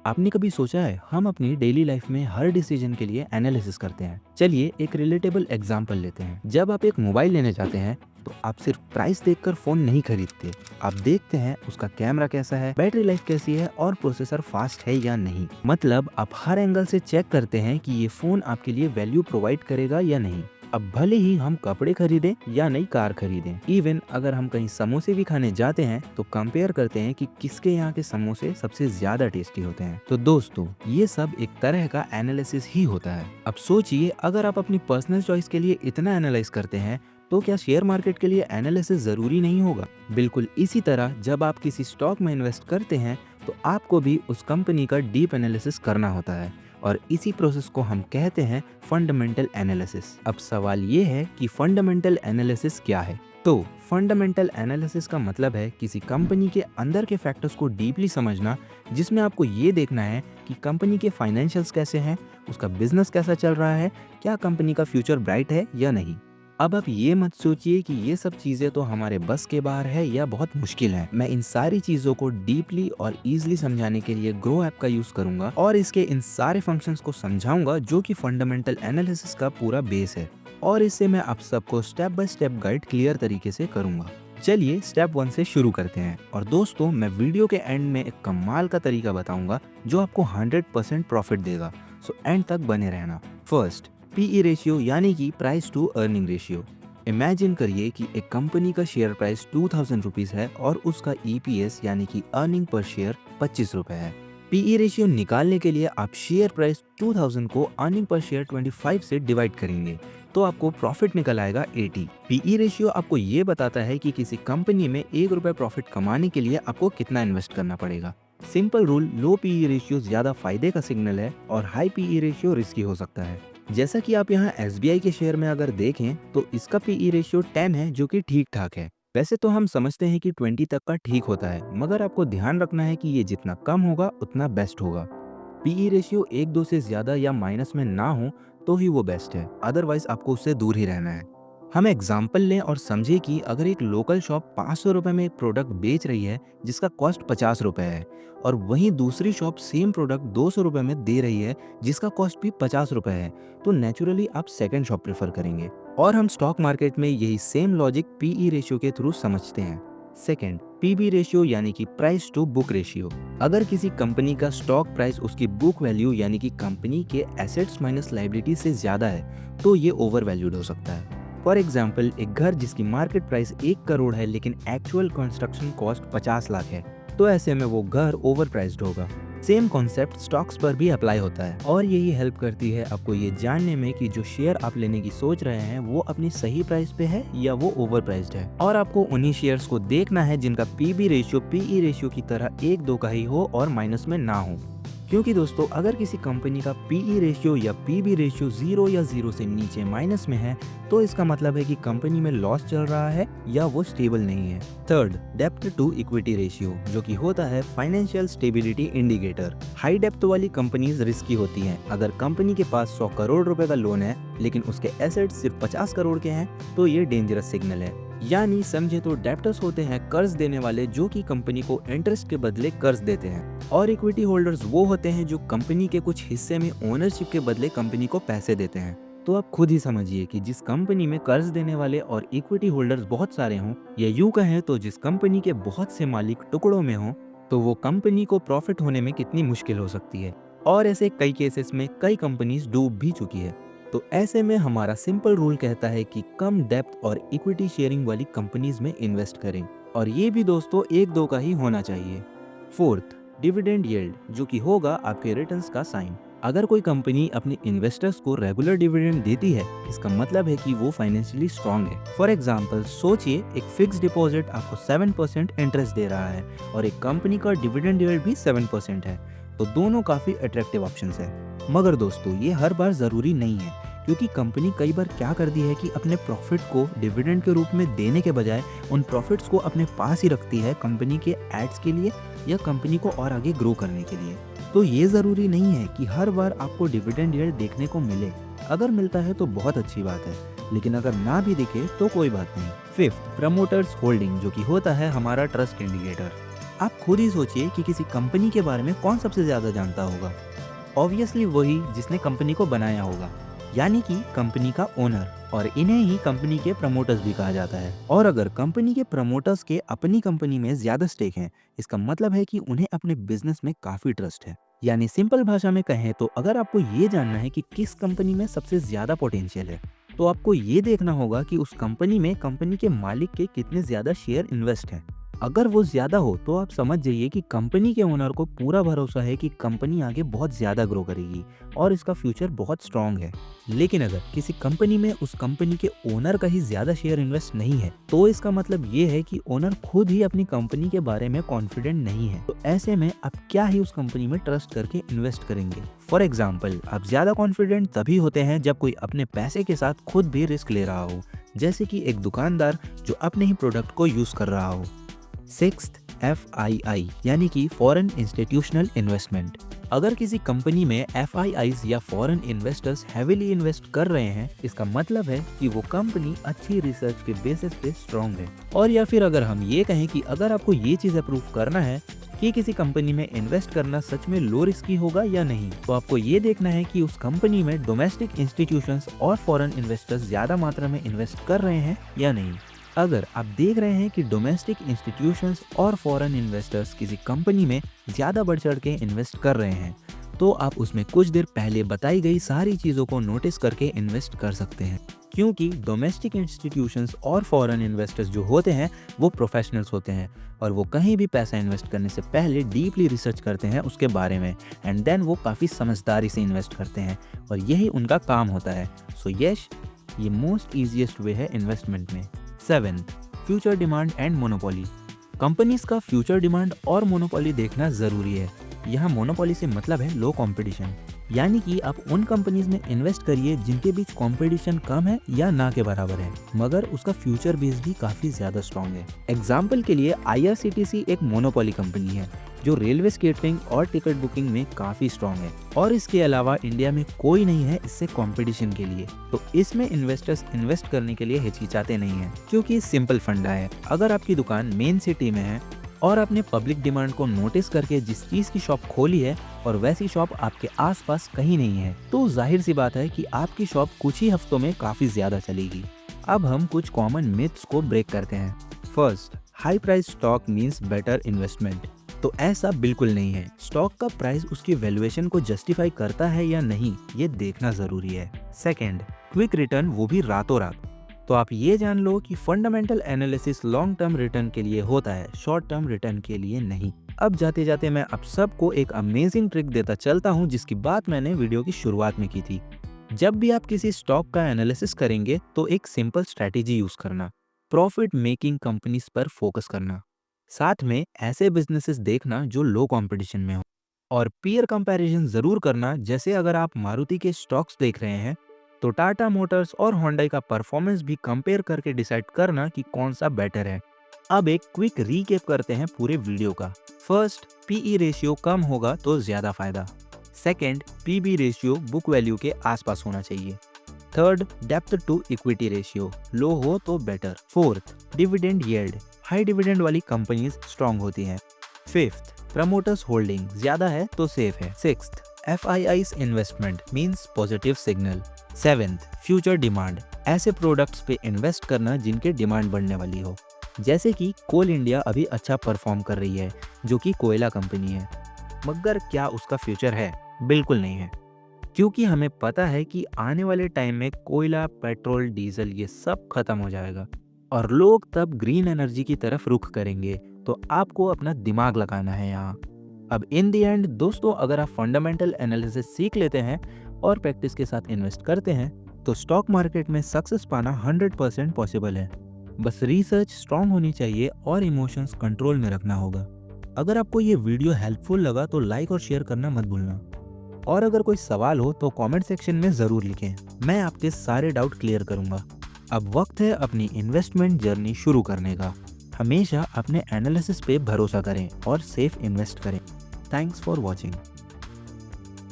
आपने कभी सोचा है हम अपनी डेली लाइफ में हर डिसीजन के लिए एनालिसिस करते हैं। चलिए एक रिलेटेबल एग्जांपल लेते हैं। जब आप एक मोबाइल लेने जाते हैं तो आप सिर्फ प्राइस देखकर फोन नहीं खरीदते। आप देखते हैं उसका कैमरा कैसा है, बैटरी लाइफ कैसी है और प्रोसेसर फास्ट है या नहीं। मतलब आप हर एंगल से चेक करते हैं कि ये फोन आपके लिए वैल्यू प्रोवाइड करेगा या नहीं। अब भले ही हम कपड़े खरीदें या नई कार खरीदें, इवन अगर हम कहीं समोसे भी खाने जाते हैं तो कंपेयर करते हैं कि किसके यहाँ के समोसे सबसे ज्यादा टेस्टी होते हैं। तो दोस्तों, ये सब एक तरह का एनालिसिस ही होता है। अब सोचिए, अगर आप अपनी पर्सनल चॉइस के लिए इतना एनालाइज करते हैं तो क्या शेयर मार्केट के लिए एनालिसिस जरूरी नहीं होगा? बिल्कुल इसी तरह जब आप किसी स्टॉक में इन्वेस्ट करते हैं तो आपको भी उस कंपनी का डीप एनालिसिस करना होता है और इसी प्रोसेस को हम कहते हैं फंडामेंटल एनालिसिस। अब सवाल ये है कि फंडामेंटल एनालिसिस क्या है? तो फंडामेंटल एनालिसिस का मतलब है किसी कंपनी के अंदर के फैक्टर्स को डीपली समझना, जिसमें आपको ये देखना है कि कंपनी के फाइनेंशियल्स कैसे हैं, उसका बिजनेस कैसा चल रहा है, क्या कंपनी का फ्यूचर ब्राइट है या नहीं। अब आप ये मत सोचिए कि ये सब चीजें तो हमारे बस के बाहर है या बहुत मुश्किल है। मैं इन सारी चीजों को डीपली और इजीली समझाने के लिए ग्रो ऐप का यूज करूंगा और इसके इन सारे फंक्शंस को समझाऊंगा जो कि फंडामेंटल एनालिसिस का पूरा बेस है। और इससे मैं आप सबको step by step guide clear तरीके से करूंगा। चलिए स्टेप 1 से शुरू करते हैं। और दोस्तों, मैं वीडियो के एंड में एक कमाल का तरीका बताऊंगा जो आपको 100% प्रॉफिट देगा, सो एंड तक बने रहना। फर्स्ट, पीई रेशियो यानी कि price to earning ratio. Imagine करिए कि एक कंपनी का शेयर प्राइस 2000 रुपीज है और उसका ईपीएस यानी कि अर्निंग पर शेयर 25 रुपए है। पीई रेशियो निकालने के लिए आप शेयर प्राइस 2000 को अर्निंग पर शेयर 25 से डिवाइड करेंगे तो आपको प्रॉफिट निकल आएगा 80। पीई रेशियो आपको ये बताता है कि किसी कंपनी में 1 रुपए प्रॉफिट कमाने के लिए आपको कितना इन्वेस्ट करना पड़ेगा। सिंपल रूल, लो पीई रेशियो ज्यादा फायदे का सिग्नल है और हाई पीई रेशियो रिस्की हो सकता है। जैसा कि आप यहाँ एसबीआई के शेयर में अगर देखें तो इसका पीई रेशियो 10 है, जो कि ठीक ठाक है। वैसे तो हम समझते हैं कि 20 तक का ठीक होता है, मगर आपको ध्यान रखना है कि ये जितना कम होगा उतना बेस्ट होगा। पीई रेशियो 1-2 से ज्यादा या माइनस में ना हो तो ही वो बेस्ट है, अदरवाइज आपको उससे दूर ही रहना है। हम एग्जाम्पल लें और समझे कि अगर एक लोकल शॉप 500 रुपए में एक प्रोडक्ट बेच रही है जिसका कॉस्ट 50 रुपए है और वहीं दूसरी शॉप सेम प्रोडक्ट 200 रुपए में दे रही है जिसका कॉस्ट भी 50 रुपए है, तो नेचुरली आप सेकंड शॉप प्रेफर करेंगे। और हम स्टॉक मार्केट में यही सेम लॉजिक पीई रेशियो के थ्रू समझते हैं। सेकंड, पीबी रेशियो यानी कि प्राइस टू बुक रेशियो। अगर किसी कंपनी का स्टॉक प्राइस उसकी बुक वैल्यू यानी कि कंपनी के एसेट्स माइनस लायबिलिटी से ज्यादा है तो ये ओवर वैल्यूड हो सकता है। फॉर एग्जाम्पल, एक घर जिसकी मार्केट प्राइस 1 करोड़ है लेकिन एक्चुअल कंस्ट्रक्शन कॉस्ट 50 लाख है, तो ऐसे में वो घर ओवर प्राइस्ड होगा। सेम कॉन्सेप्ट स्टॉक्स पर भी अप्लाई होता है और यही हेल्प करती है आपको ये जानने में कि जो शेयर आप लेने की सोच रहे हैं वो अपनी सही प्राइस पे है या वो ओवर प्राइस्ड है। और आपको उन्हीं शेयर्स को देखना है जिनका पीबी रेशियो पीई रेशियो की तरह 1-2 का ही हो और माइनस में ना हो। क्योंकि दोस्तों, अगर किसी कंपनी का पीई रेशियो या पीबी रेशियो 0 या 0 से नीचे माइनस में है तो इसका मतलब है कि कंपनी में लॉस चल रहा है या वो स्टेबल नहीं है। थर्ड, डेप्ट टू इक्विटी रेशियो, जो कि होता है फाइनेंशियल स्टेबिलिटी इंडिकेटर। हाई डेप्थ वाली कंपनीज रिस्की होती हैं। अगर कंपनी के पास 100 करोड़ रुपए का लोन है लेकिन उसके एसेट्स सिर्फ 50 करोड़ के हैं तो ये डेंजरस सिग्नल है। यानी समझे तो डेप्टर्स होते हैं कर्ज देने वाले जो कि कंपनी को इंटरेस्ट के बदले कर्ज देते हैं, और इक्विटी होल्डर्स वो होते हैं जो कंपनी के कुछ हिस्से में ओनरशिप के बदले कंपनी को पैसे देते हैं। तो आप खुद ही समझिए कि जिस कंपनी में कर्ज देने वाले और इक्विटी होल्डर्स बहुत सारे हों, या यूं कहें तो जिस कंपनी के बहुत से मालिक टुकड़ों में हों, तो वो कंपनी को प्रॉफिट होने में कितनी मुश्किल हो सकती है। और ऐसे कई केसेस में कई कंपनीज डूब भी चुकी है। तो ऐसे में हमारा सिंपल रूल कहता है कि कम डेप्थ और इक्विटी शेयरिंग वाली कंपनीज में इन्वेस्ट करें, और ये भी दोस्तों 1-2 का ही होना चाहिए। फोर्थ, डिविडेंड यील्ड, जो कि होगा आपके रिटर्न्स का साइन। अगर कोई कंपनी अपने इन्वेस्टर्स को रेगुलर डिविडेंड देती है, इसका मतलब है कि वो फाइनेंशियली स्ट्रांग है। फॉर एग्जांपल, सोचिए एक फिक्स डिपॉजिट आपको 7% इंटरेस्ट दे रहा है और एक कंपनी का डिविडेंड यील्ड भी 7% है, तो दोनों काफी अट्रैक्टिव ऑप्शंस है। मगर दोस्तों, ये हर बार जरूरी नहीं है, क्योंकि कंपनी कई बार क्या करती है कि अपने प्रॉफिट को डिविडेंड के रूप में देने के बजाय उन प्रॉफिट्स को अपने पास ही रखती है कंपनी के एड्स के लिए या कंपनी को और आगे ग्रो करने के लिए। तो ये जरूरी नहीं है कि हर बार आपको डिविडेंड यील्ड देखने को मिले। अगर मिलता है तो बहुत अच्छी बात है, लेकिन अगर ना भी दिखे तो कोई बात नहीं। फिफ्थ, प्रमोटर्स होल्डिंग, जो कि होता है हमारा ट्रस्ट इंडिकेटर। आप खुद ही सोचिए कि किसी कंपनी के बारे में कौन सबसे ज्यादा जानता होगा। ऑब्वियसली वही जिसने कंपनी को बनाया होगा, यानी कि कंपनी का ओनर, और इन्हें ही कंपनी के प्रमोटर्स भी कहा जाता है। और अगर कंपनी के प्रमोटर्स के अपनी कंपनी में ज्यादा स्टेक हैं, इसका मतलब है कि उन्हें अपने बिजनेस में काफी ट्रस्ट है। यानी सिंपल भाषा में कहें तो अगर आपको ये जानना है कि किस कंपनी में सबसे ज्यादा पोटेंशियल है, तो आपको ये देखना होगा कि उस कंपनी में कंपनी के मालिक के कितने ज्यादा शेयर इन्वेस्ट हैं। अगर वो ज्यादा हो तो आप समझ जाइए कि कंपनी के ओनर को पूरा भरोसा है कि कंपनी आगे बहुत ज्यादा ग्रो करेगी और इसका फ्यूचर बहुत स्ट्रांग है। लेकिन अगर किसी कंपनी में उस कंपनी के ओनर का ही ज्यादा शेयर इन्वेस्ट नहीं है, तो इसका मतलब ये है कि ओनर खुद ही अपनी कंपनी के बारे में कॉन्फिडेंट नहीं है। तो ऐसे में आप क्या ही उस कंपनी में ट्रस्ट करके इन्वेस्ट करेंगे। फॉर एग्जाम्पल, आप ज्यादा कॉन्फिडेंट तभी होते हैं जब कोई अपने पैसे के साथ खुद भी रिस्क ले रहा हो, जैसे कि एक दुकानदार जो अपने ही प्रोडक्ट को यूज कर रहा हो। सिक्स्थ, FII यानी कि फॉरेन इंस्टीट्यूशनल इन्वेस्टमेंट। अगर किसी कंपनी में FIIs या फॉरेन इन्वेस्टर्स हैविली इन्वेस्ट कर रहे हैं, इसका मतलब है कि वो कंपनी अच्छी रिसर्च के बेसिस पे स्ट्रांग है। और या फिर अगर हम ये कहें कि अगर आपको ये चीज अप्रूव करना है कि किसी कंपनी में इन्वेस्ट करना सच में लो रिस्की होगा या नहीं, तो आपको ये देखना है कि उस कंपनी में डोमेस्टिक इंस्टीट्यूशंस और फॉरेन इन्वेस्टर्स ज्यादा मात्रा में इन्वेस्ट कर रहे हैं या नहीं। अगर आप देख रहे हैं कि डोमेस्टिक इंस्टीट्यूशंस और फॉरेन इन्वेस्टर्स किसी कंपनी में ज्यादा बढ़ चढ़ के इन्वेस्ट कर रहे हैं, तो आप उसमें कुछ देर पहले बताई गई सारी चीजों को नोटिस करके इन्वेस्ट कर सकते हैं। क्योंकि डोमेस्टिक इंस्टीट्यूशंस और फॉरेन इन्वेस्टर्स जो होते हैं वो प्रोफेशनल्स होते हैं और वो कहीं भी पैसा इन्वेस्ट करने से पहले डीपली रिसर्च करते हैं उसके बारे में, एंड देन वो काफ़ी समझदारी से इन्वेस्ट करते हैं और यही उनका काम होता है। सो यस, ये मोस्ट ईजिएस्ट वे है इन्वेस्टमेंट में। 7th, future demand and monopoly. Companies का फ्यूचर डिमांड और मोनोपोली देखना जरूरी है। यहाँ मोनोपोली से मतलब है लो कंपटीशन, यानी कि आप उन कंपनीज में इन्वेस्ट करिए जिनके बीच कंपटीशन कम है या ना के बराबर है, मगर उसका फ्यूचर बेस भी काफी ज्यादा स्ट्रॉन्ग है। एग्जाम्पल के लिए IRCTC एक मोनोपोली कंपनी है जो रेलवे स्केटिंग और टिकट बुकिंग में काफी स्ट्रॉन्ग है, और इसके अलावा इंडिया में कोई नहीं है इससे कंपटीशन के लिए। तो इसमें इन्वेस्टर्स इन्वेस्ट करने के लिए हिचकिचाते नहीं है, क्योंकि सिंपल फंडा है। अगर आपकी दुकान मेन सिटी में है और आपने पब्लिक डिमांड को नोटिस करके जिस चीज की शॉप खोली है और वैसी शॉप आपके आसपास कहीं नहीं है, तो जाहिर सी बात है कि आपकी शॉप कुछ ही हफ्तों में काफी ज्यादा चलेगी। अब हम कुछ कॉमन मिथ्स को ब्रेक करते हैं। First, high price stock means better investment. तो ऐसा बिल्कुल नहीं है। स्टॉक का प्राइस उसकी वैल्यूएशन को जस्टिफाई करता है या नहीं, ये देखना जरूरी है। सेकेंड, क्विक रिटर्न, वो भी रातों रात। तो आप ये जान लो कि fundamental analysis long term return के लिए होता है, शॉर्ट टर्म रिटर्न के लिए नहीं। अब जाते जाते मैं आप सबको एक अमेजिंग ट्रिक देता चलता हूँ जिसकी बात मैंने वीडियो की शुरुआत में की थी। जब भी आप किसी स्टॉक का एनालिसिस करेंगे तो एक सिंपल स्ट्रैटेजी यूज करना, प्रॉफिट मेकिंग कंपनीज पर फोकस करना। साथ में ऐसे बिजनेसेस देखना जो लो कंपटीशन में हो, और पीयर कंपैरिजन जरूर करना। जैसे अगर आप मारुति के स्टॉक्स देख रहे हैं तो टाटा मोटर्स और होंडा का परफॉर्मेंस भी कंपेयर करके डिसाइड करना कि कौन सा बेटर है। अब एक क्विक रीकैप करते हैं पूरे वीडियो का। फर्स्ट, PE रेशियो कम होगा तो ज्यादा फायदा। Second, PB ratio book value के आसपास होना चाहिए। थर्ड, डेप्थ टू इक्विटी रेशियो लो हो तो better. Fourth, dividend yield, high dividend वाली कंपनीज स्ट्रांग होती हैं। फिफ्थ, प्रमोटर्स होल्डिंग ज्यादा है तो सेफ है। Sixth, FIIs investment means positive signal. Seventh, future demand, ऐसे प्रोडक्ट्स पे इन्वेस्ट करना जिनके डिमांड बढ़ने वाली हो, जैसे कि कोल इंडिया अभी अच्छा परफॉर्म कर रही है जो कि कोयला कंपनी है, मगर क्या उसका फ्यूचर है? बिल्कुल नहीं है, क्योंकि हमें पता है कि आने वाले टाइम में कोयला, पेट्रोल, डीजल ये सब खत्म हो जाएगा और लोग तब ग्रीन एनर्जी की तरफ रुख करेंगे। तो आपको अपना दिमाग लगाना है यहाँ। अब इन दी एंड दोस्तों, अगर आप फंडामेंटल एनालिसिस सीख लेते हैं और प्रैक्टिस के साथ इन्वेस्ट करते हैं तो स्टॉक मार्केट में सक्सेस पाना 100% पॉसिबल है। बस रिसर्च स्ट्रांग होनी चाहिए और इमोशंस कंट्रोल में रखना होगा। अगर आपको ये वीडियो हेल्पफुल लगा तो लाइक और शेयर करना मत भूलना, और अगर कोई सवाल हो तो कमेंट सेक्शन में जरूर लिखें, मैं आपके सारे डाउट क्लियर करूंगा। अब वक्त है अपनी इन्वेस्टमेंट जर्नी शुरू करने का। हमेशा अपने एनालिसिस पे भरोसा करें और सेफ इन्वेस्ट करें। Thanks for watching.